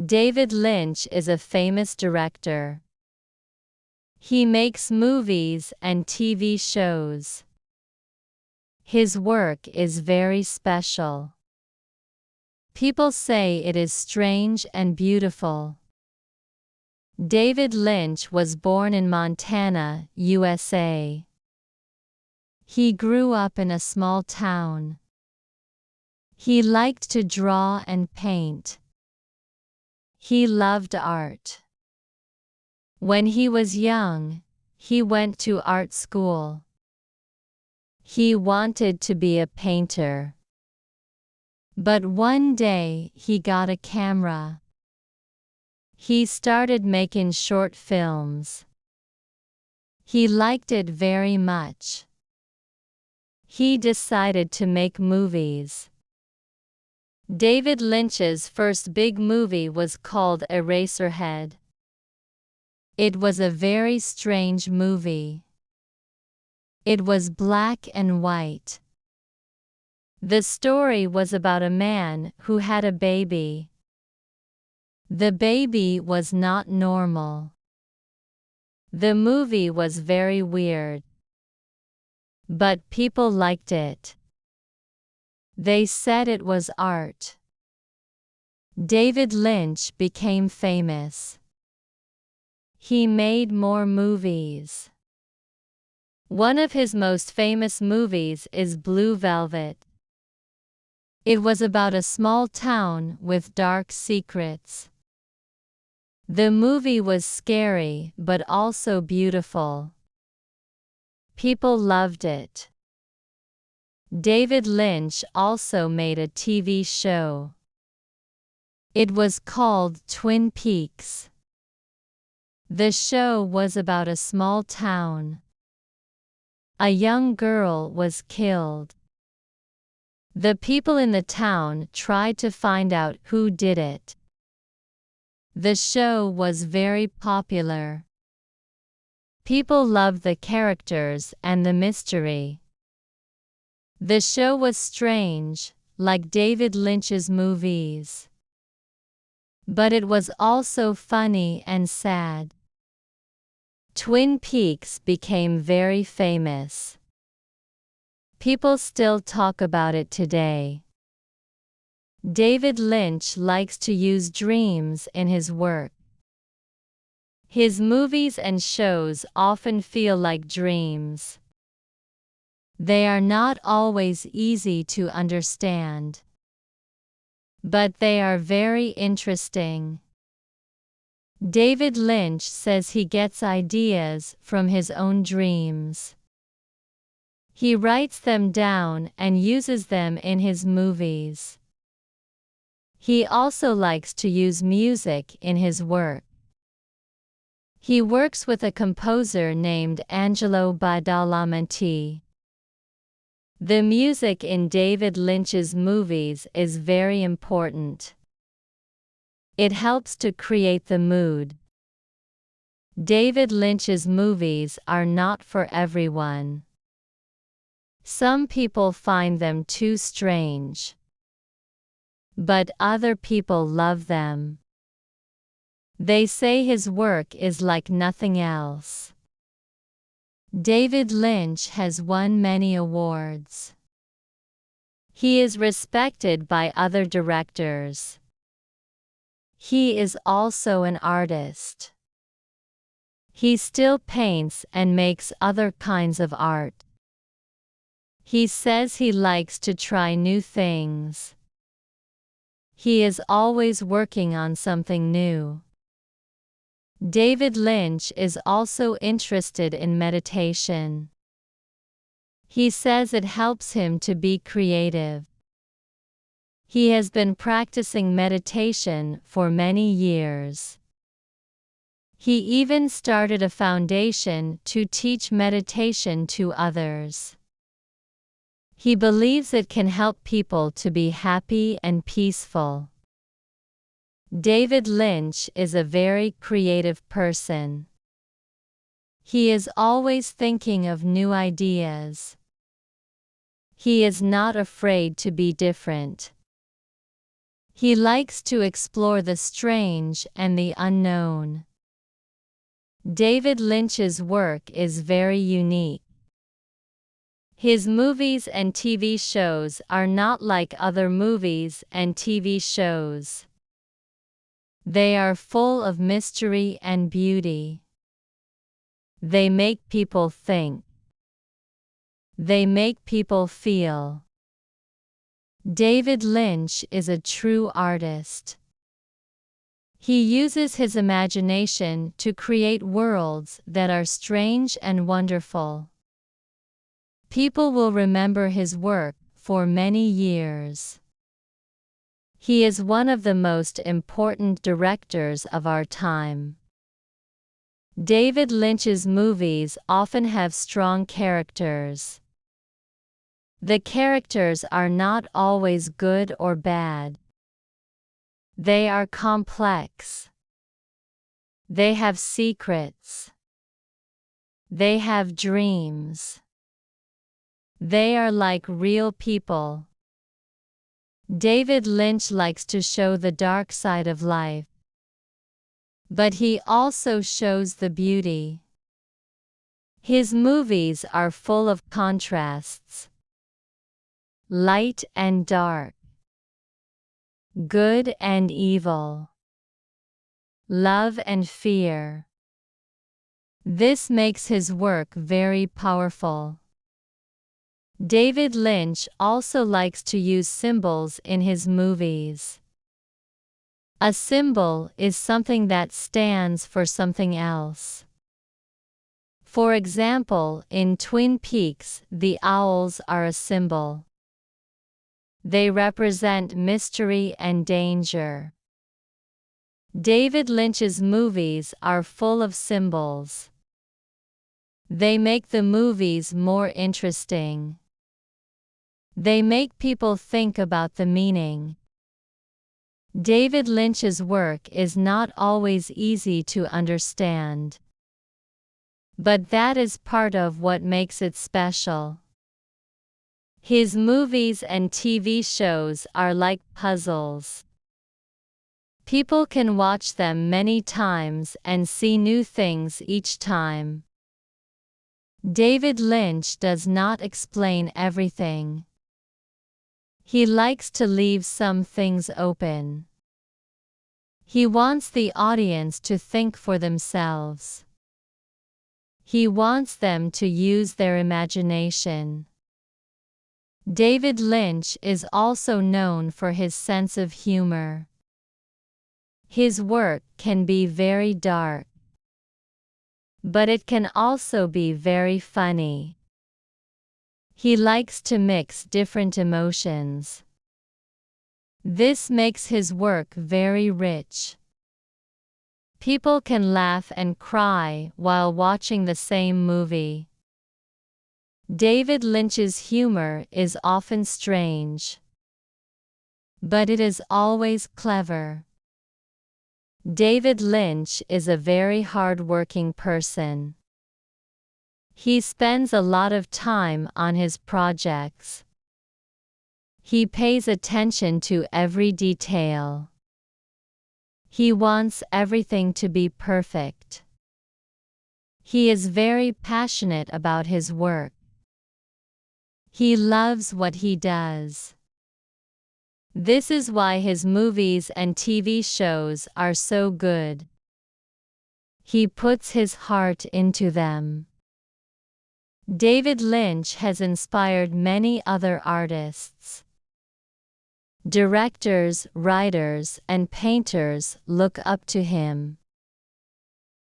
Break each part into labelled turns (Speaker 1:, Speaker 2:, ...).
Speaker 1: David Lynch is a famous director. He makes movies and TV shows. His work is very special. People say it is strange and beautiful. David Lynch was born in Montana, USA. He grew up in a small town. He liked to draw and paint. He loved art. When he was young, he went to art school. He wanted to be a painter. But one day he got a camera. He started making short films. He liked it very much. He decided to make movies. David Lynch's first big movie was called Eraserhead. It was a very strange movie. It was black and white. The story was about a man who had a baby. The baby was not normal. The movie was very weird. But people liked it. They said it was art. David Lynch became famous. He made more movies. One of his most famous movies is Blue Velvet. It was about a small town with dark secrets. The movie was scary but also beautiful. People loved it. David Lynch also made a TV show. It was called Twin Peaks. The show was about a small town. A young girl was killed. The people in the town tried to find out who did it. The show was very popular. People loved the characters and the mystery. The show was strange, like David Lynch's movies. But it was also funny and sad. Twin Peaks became very famous. People still talk about it today. David Lynch likes to use dreams in his work. His movies and shows often feel like dreams. They are not always easy to understand. But they are very interesting. David Lynch says he gets ideas from his own dreams. He writes them down and uses them in his movies. He also likes to use music in his work. He works with a composer named Angelo Badalamenti. The music in David Lynch's movies is very important. It helps to create the mood. David Lynch's movies are not for everyone. Some people find them too strange. But other people love them. They say his work is like nothing else. David Lynch has won many awards. He is respected by other directors. He is also an artist. He still paints and makes other kinds of art. He says he likes to try new things. He is always working on something new. David Lynch is also interested in meditation. He says it helps him to be creative. He has been practicing meditation for many years. He even started a foundation to teach meditation to others. He believes it can help people to be happy and peaceful. David Lynch is a very creative person. He is always thinking of new ideas. He is not afraid to be different. He likes to explore the strange and the unknown. David Lynch's work is very unique. His movies and TV shows are not like other movies and TV shows. They are full of mystery and beauty. They make people think. They make people feel. David Lynch is a true artist. He uses his imagination to create worlds that are strange and wonderful. People will remember his work for many years. He is one of the most important directors of our time. David Lynch's movies often have strong characters. The characters are not always good or bad. They are complex. They have secrets. They have dreams. They are like real people. David Lynch likes to show the dark side of life. But he also shows the beauty. His movies are full of contrasts. Light and dark. Good and evil. Love and fear. This makes his work very powerful. David Lynch also likes to use symbols in his movies. A symbol is something that stands for something else. For example, in Twin Peaks, the owls are a symbol. They represent mystery and danger. David Lynch's movies are full of symbols. They make the movies more interesting. They make people think about the meaning. David Lynch's work is not always easy to understand. But that is part of what makes it special. His movies and TV shows are like puzzles. People can watch them many times and see new things each time. David Lynch does not explain everything. He likes to leave some things open. He wants the audience to think for themselves. He wants them to use their imagination. David Lynch is also known for his sense of humor. His work can be very dark. But it can also be very funny. He likes to mix different emotions. This makes his work very rich. People can laugh and cry while watching the same movie. David Lynch's humor is often strange. But it is always clever. David Lynch is a very hard-working person. He spends a lot of time on his projects. He pays attention to every detail. He wants everything to be perfect. He is very passionate about his work. He loves what he does. This is why his movies and TV shows are so good. He puts his heart into them. David Lynch has inspired many other artists. Directors, writers, and painters look up to him.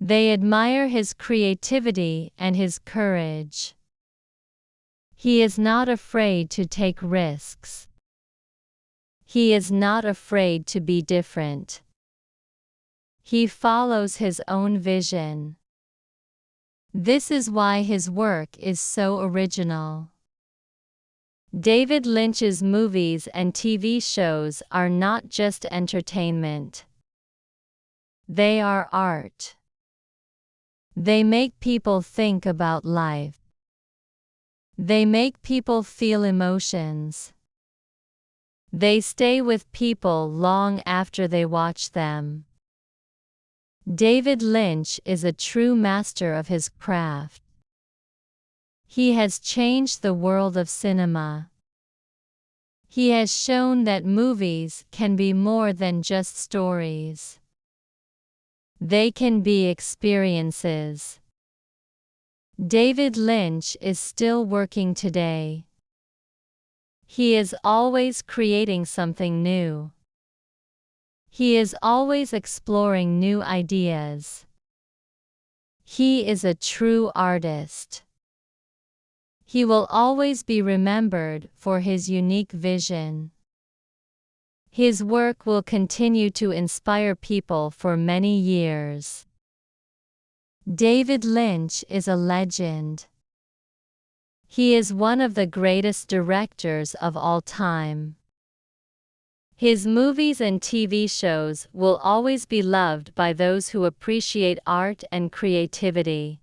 Speaker 1: They admire his creativity and his courage. He is not afraid to take risks. He is not afraid to be different. He follows his own vision. This is why his work is so original. David Lynch's movies and TV shows are not just entertainment. They are art. They make people think about life. They make people feel emotions. They stay with people long after they watch them. David Lynch is a true master of his craft. He has changed the world of cinema. He has shown that movies can be more than just stories. They can be experiences. David Lynch is still working today. He is always creating something new. He is always exploring new ideas. He is a true artist. He will always be remembered for his unique vision. His work will continue to inspire people for many years. David Lynch is a legend. He is one of the greatest directors of all time. His movies and TV shows will always be loved by those who appreciate art and creativity.